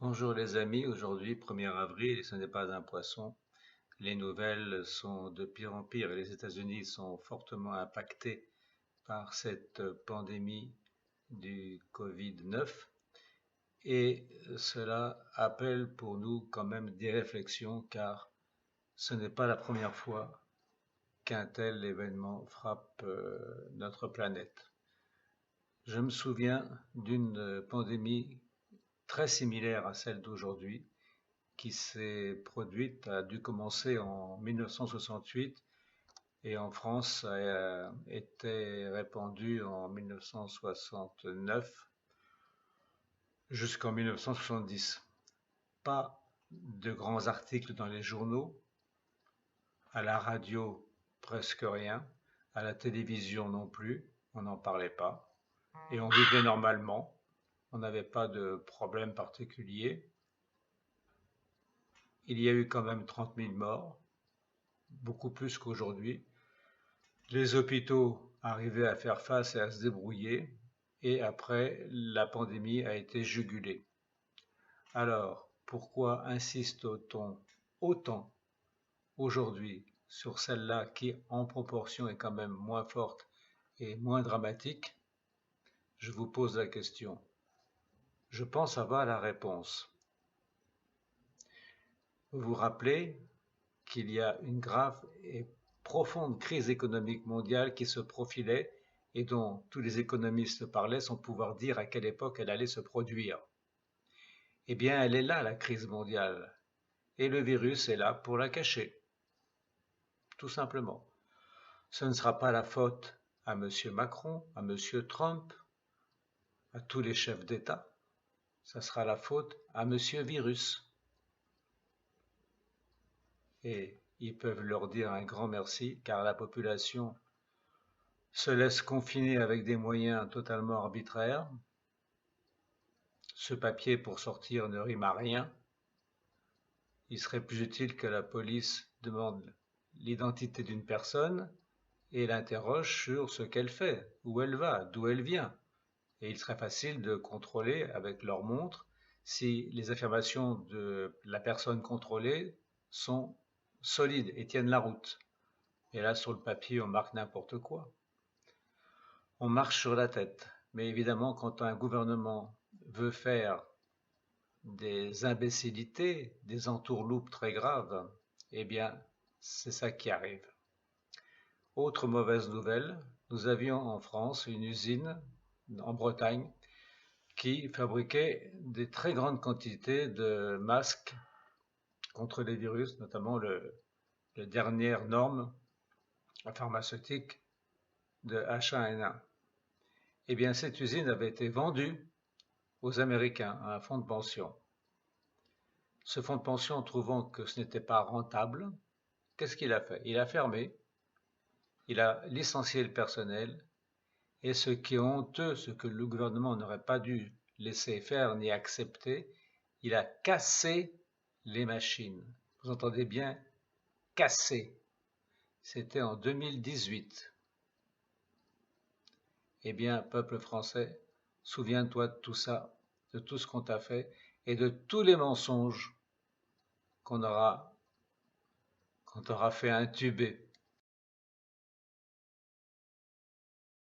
Bonjour les amis, aujourd'hui 1er avril et ce n'est pas un poisson. Les nouvelles sont de pire en pire et les États-Unis sont fortement impactés par cette pandémie du Covid-9 et cela appelle pour nous quand même des réflexions car ce n'est pas la première fois qu'un tel événement frappe notre planète. Je me souviens d'une pandémie très similaire à celle d'aujourd'hui qui s'est produite, a dû commencer en 1968 et en France a été répandue en 1969 jusqu'en 1970. Pas de grands articles dans les journaux, à la radio presque rien, à la télévision non plus, on n'en parlait pas et on vivait normalement, on n'avait pas de problème particulier. Il y a eu quand même 30 000 morts, beaucoup plus qu'aujourd'hui. Les hôpitaux arrivaient à faire face et à se débrouiller, et après, la pandémie a été jugulée. Alors, pourquoi insiste-t-on autant aujourd'hui sur celle-là qui, en proportion, est quand même moins forte et moins dramatique? Je vous pose la question. Je pense avoir la réponse. Vous vous rappelez qu'il y a une grave et profonde crise économique mondiale qui se profilait et dont tous les économistes parlaient sans pouvoir dire à quelle époque elle allait se produire. Eh bien, elle est là, la crise mondiale, et le virus est là pour la cacher, tout simplement. Ce ne sera pas la faute à M. Macron, à M. Trump, à tous les chefs d'État, ça sera la faute à M. Virus. Et ils peuvent leur dire un grand merci, car la population se laisse confiner avec des moyens totalement arbitraires. Ce papier pour sortir ne rime à rien. Il serait plus utile que la police demande l'identité d'une personne et l'interroge sur ce qu'elle fait, où elle va, d'où elle vient. Et il serait facile de contrôler avec leur montre si les affirmations de la personne contrôlée sont solides et tiennent la route. Et là, sur le papier, on marque n'importe quoi. On marche sur la tête. Mais évidemment, quand un gouvernement veut faire des imbécilités, des entourloupes très graves, eh bien, c'est ça qui arrive. Autre mauvaise nouvelle, nous avions en France une usine en Bretagne qui fabriquait des très grandes quantités de masques contre les virus, notamment les dernières normes pharmaceutiques de H1N1. Eh bien, cette usine avait été vendue aux Américains à un fonds de pension. Ce fonds de pension, trouvant que ce n'était pas rentable, qu'est-ce qu'il a fait? Il a fermé, il a licencié le personnel, et ce qui est honteux, ce que le gouvernement n'aurait pas dû laisser faire ni accepter, il a cassé les machines. Vous entendez bien, cassé. C'était en 2018. Eh bien, peuple français, souviens-toi de tout ça, de tout ce qu'on t'a fait et de tous les mensonges qu'on t'aura fait intuber